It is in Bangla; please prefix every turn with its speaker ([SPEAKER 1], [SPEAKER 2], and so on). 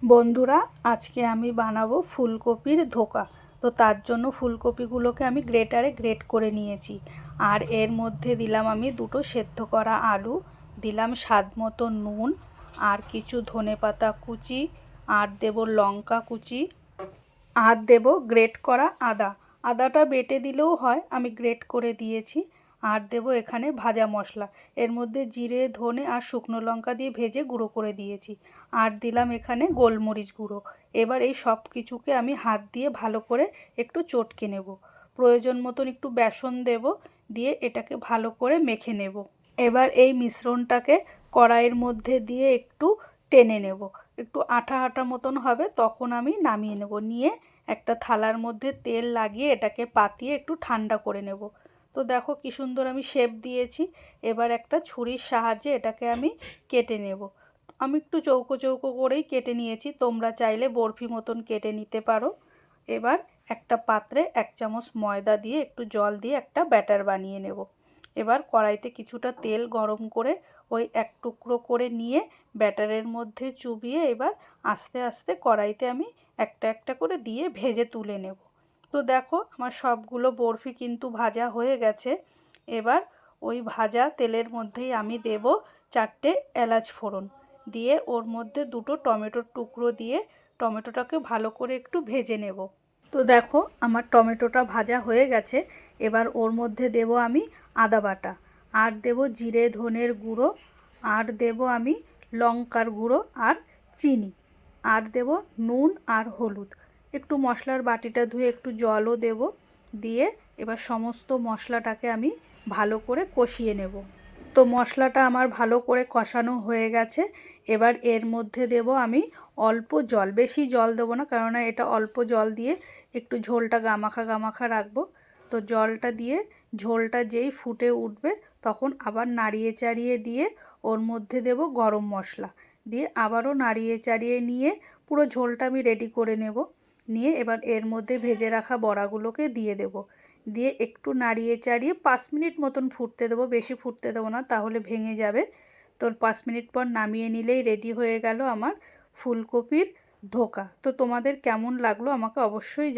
[SPEAKER 1] বন্ধুরা, আজকে আমি বানাবো ফুলকপির ধোকা। তো তার জন্য ফুলকপিগুলোকে আমি গ্রেটারে গ্রেট করে নিয়েছি। আর এর মধ্যে দিলাম আমি দুটো সেদ্ধ করা আলু, দিলাম স্বাদ মতো নুন, আর কিছু ধনেপাতা কুচি, আর দেব লঙ্কা কুচি, আর দেব গ্রেট করা আদা। আদাটা বেটে দিলেও হয়, আমি গ্রেট করে দিয়েছি। আর দেব এখানে ভাজা মশলা, এর মধ্যে জিরে ধনে আর শুকনো লঙ্কা দিয়ে ভেজে গুঁড়ো করে দিয়েছি। আর দিলাম এখানে গোলমরিচ গুঁড়ো। এবার এই সব কিছুকে আমি হাত দিয়ে ভালো করে একটু চটকে নেব। প্রয়োজন মতন একটু বেসন দেব, দিয়ে এটাকে ভালো করে মেখে নেব। এবার এই মিশ্রণটাকে কড়াইয়ের মধ্যে দিয়ে একটু টেনে নেব। একটু আঠা আঠা মতন হবে, তখন আমি নামিয়ে নেব। নিয়ে একটা থালার মধ্যে তেল লাগিয়ে এটাকে পাতিয়ে একটু ঠান্ডা করে নেব। তো দেখো কি সুন্দর আমি শেপ দিয়েছি। এবার একটা ছুরির সাহায্যে এটাকে আমি কেটে নেব। আমি একটু চৌকো চৌকো করেই কেটে নিয়েছি, তোমরা চাইলে বরফি মতন কেটে নিতে পারো। এবার একটা পাত্রে 1 চামচ ময়দা দিয়ে একটু জল দিয়ে একটা ব্যাটার বানিয়ে নেব। এবার কড়াইতে কিছুটা তেল গরম করে ওই এক টুকরো করে নিয়ে ব্যাটারের মধ্যে চুবিয়ে এবার আস্তে আস্তে কড়াইতে আমি একটা একটা করে দিয়ে ভেজে তুলে নেব। তো দেখো আমার সবগুলো বরফি কিন্তু ভাজা হয়ে গেছে। এবার ওই ভাজা তেলের মধ্যেই আমি দেব 4টে এলাচ ফোড়ন, দিয়ে ওর মধ্যে দুটো টমেটোর টুকরো দিয়ে টমেটোটাকে ভালো করে একটু ভেজে নেব। তো দেখো আমার টমেটোটা ভাজা হয়ে গেছে। এবার ওর মধ্যে দেব আমি আদা বাটা, আর দেব জিরে ধনের গুঁড়ো, আর দেব আমি লঙ্কার গুঁড়ো আর চিনি, আর দেব নুন আর হলুদ। একটু মশলার বাটিটা ধুয়ে একটু জলও দেব। দিয়ে এবার সমস্ত মশলাটাকে আমি ভালো করে কষিয়ে নেব। তো মশলাটা আমার ভালো করে কষানো হয়ে গেছে। এবার এর মধ্যে দেব আমি অল্প জল, বেশি জল দেবো না, কেননা এটা অল্প জল দিয়ে একটু ঝোলটা গামাখা গামাখা রাখবো। তো জলটা দিয়ে ঝোলটা যেই ফুটে উঠবে তখন আবার নাড়িয়ে চাড়িয়ে দিয়ে ওর মধ্যে দেব গরম মশলা, দিয়ে আবারও নাড়িয়ে চাড়িয়ে নিয়ে পুরো ঝোলটা আমি রেডি করে নেব। নিয়ে এবার এর মধ্যে ভেজে রাখা বড়াগুলোকে দিয়ে দেব। দিয়ে একটু নাড়িয়ে চাড়িয়ে 5 মিনিট মতন ফুটতে দেবো, বেশি ফুটতে দেবো না, তাহলে ভেঙে যাবে। তো 5 মিনিট পর নামিয়ে নিলেই রেডি হয়ে গেল আমার ফুলকপির ধোকা। তো তোমাদের কেমন লাগলো আমাকে অবশ্যই